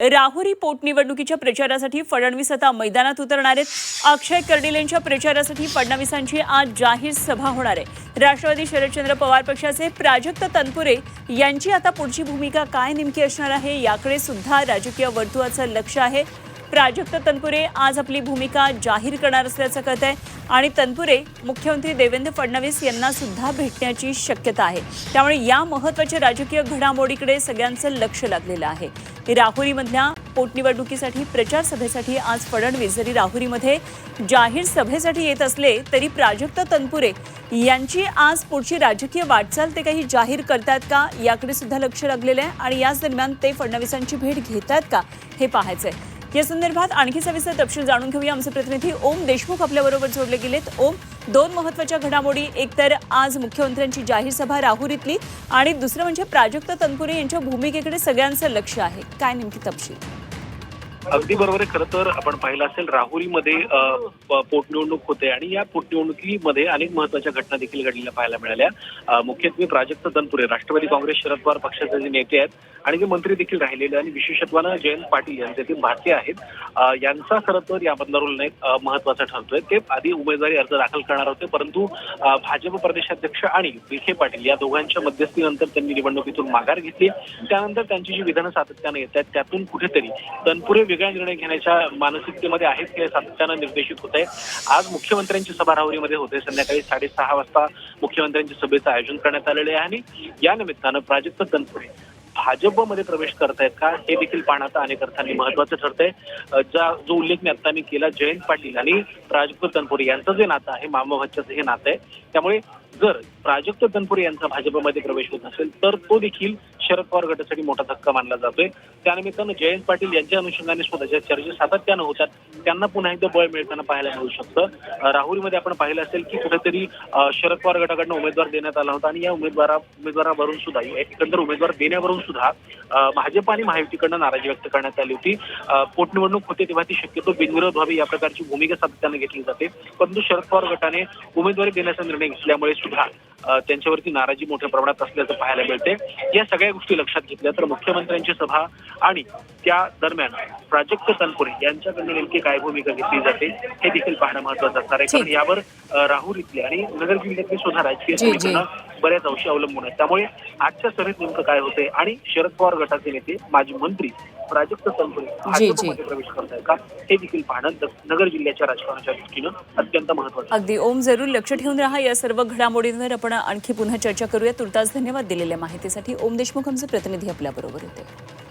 राहुरी पोटनिवडणुकीच्या प्रचारासाठी फडणवीस आता मैदानात उतरणार आहेत. अक्षय कर्डिलेंच्या प्रचारासाठी फडणवीसांची आज जाहीर सभा होणार आहे. राष्ट्रवादी शरदचंद्र पवार पक्षाचे प्राजक्त तनपुरे यांची आता पुढची भूमिका काय नेमकी असणार आहे याकडे सुद्धा राजकीय वर्तुळाचं लक्ष आहे. प्राजक्त तनपुरे आज आपली भूमिका जाहीर करणार असल्याचं कळत आहे आणि तनपुरे मुख्यमंत्री देवेंद्र फडणवीस यांना सुद्धा भेटण्याची शक्यता आहे. त्यामुळे या महत्त्वाच्या राजकीय घडामोडीकडे सगळ्यांचं लक्ष लागलेलं आहे. राहुरीमधल्या पोटनिवडणुकीसाठी प्रचार सभेसाठी आज फडणवीस जरी राहुरीमध्ये जाहीर सभेसाठी येत असले तरी प्राजक्त तनपुरे यांची आज पुढची राजकीय वाटचाल ते काही जाहीर करतात का याकडे सुद्धा लक्ष लागलेलं आहे आणि याच दरम्यान ते फडणवीसांची भेट घेतात का हे पाहायचंय. या संदर्भात आणखी सविस्तर तपशील जाणून घेऊया. आमचे प्रतिनिधी ओम देशमुख आपल्याबरोबर जोडले गेलेत. ओम, दोन महत्त्वाच्या घडामोडी, एक तर आज मुख्यमंत्र्यांची जाहीर सभा राहुरीतली आणि दुसरं म्हणजे प्राजक्त तनपुरे यांच्या भूमिकेकडे सगळ्यांचं लक्ष आहे. काय नेमकी तपशील? अगदी बरोबर आहे. खरं तर आपण पाहिलं असेल राहुरीमध्ये पोटनिवडणूक होते आणि या पोटनिवडणुकीमध्ये अनेक महत्वाच्या घटना देखील घडलेल्या पाहायला मिळाल्या. मुख्यत्वे प्राजक्त तनपुरे राष्ट्रवादी काँग्रेस शरद पवार पक्षाचे जे नेते आहेत आणि जे मंत्री देखील राहिलेले आणि विशेषत्वानं जयंत पाटील यांचे ते भारतीय आहेत, यांचा खरं तर यामधला रोल नाही महत्वाचा ठरतोय. ते आधी उमेदवारी अर्ज दाखल करणार होते, परंतु भाजप प्रदेशाध्यक्ष आणि विखे पाटील या दोघांच्या मध्यस्थीनंतर त्यांनी निवडणुकीतून माघार घेतली. त्यानंतर त्यांची जी विधानं सातत्याने येत आहेत त्यातून कुठेतरी तनपुरे वेगळा निर्णय घेण्याच्या मानसिकतेमध्ये आहेत हे सातत्यानं निर्देशित होत आहे. आज मुख्यमंत्र्यांची सभा राहुरीमध्ये होते. संध्याकाळी 6:30 वाजता मुख्यमंत्र्यांच्या सभेचं आयोजन करण्यात आलेले आहे आणि या निमित्तानं प्राजक्त तनपुरे भाजपमध्ये प्रवेश करतायत का हे देखील पाहणं आता अनेक अर्थांनी महत्वाचं ठरतंय. जो उल्लेख मी आता केला, जयंत पाटील आणि प्राजक्त तनपुरे यांचं जे नातं आहे, मामाभाच्याचं हे नातं आहे. त्यामुळे जर प्राजक्त तनपुरे यांचा भाजपमध्ये प्रवेश होत असेल तर तो देखील शरद पवार गटासाठी मोठा धक्का मानला जातोय. त्यानिमित्तानं जयंत पाटील यांच्या अनुषंगाने सुद्धा ज्या चर्चा सातत्यानं होतात त्यांना पुन्हा एकदा बळ मिळताना पाहायला मिळू शकतं. राहुरीमध्ये आपण पाहिलं असेल की कुठेतरी शरद पवार गटाकडनं उमेदवार देण्यात आला होता आणि या उमेदवारावरून सुद्धा एकंदर उमेदवार देण्यावरून सुद्धा भाजप आणि महायुतीकडनं नाराजी व्यक्त करण्यात आली होती. पोटनिवडणूक होते तेव्हा ती शक्यतो बिनविरोध व्हावी या प्रकारची भूमिका सातत्यानं घेतली जाते, परंतु शरद पवार गटाने उमेदवारी देण्याचा निर्णय घेतल्यामुळे सुद्धा त्यांच्यावरती नाराजी मोठ्या प्रमाणात असल्याचं पाहायला मिळते. या सगळ्या गोष्टी लक्षात घेतल्या तर मुख्यमंत्र्यांची सभा आणि त्या दरम्यान प्राजक्त तनपुरे यांच्याकडून नेमकी काय भूमिका घेतली जाते हे देखील पाहणं महत्वाचं असणार आहे. कारण यावर राहुरीतले आणि नगर जिल्ह्यातले सुद्धा राजकीय समीकरणं बऱ्याच अंशी अवलंबून आहेत. त्यामुळे आजच्या सभेत नेमकं काय होतंय आणि शरद पवार गटाचे नेते माजी मंत्री प्राजक्त तनपुरे भाजपमध्ये प्रवेश करतायत का हे देखील पाहणं नगर जिल्ह्याच्या राजकारणाच्या दृष्टीनं अत्यंत महत्वाचं. अगदी ओम, जरूर लक्ष ठेवून राहा. या सर्व घडामोडींवर आपण आणखी पुन्हा चर्चा करूया. तुर्तास धन्यवाद दिलेल्या माहितीसाठी. ओम देशमुख आमचे प्रतिनिधी आपल्याबरोबर होते.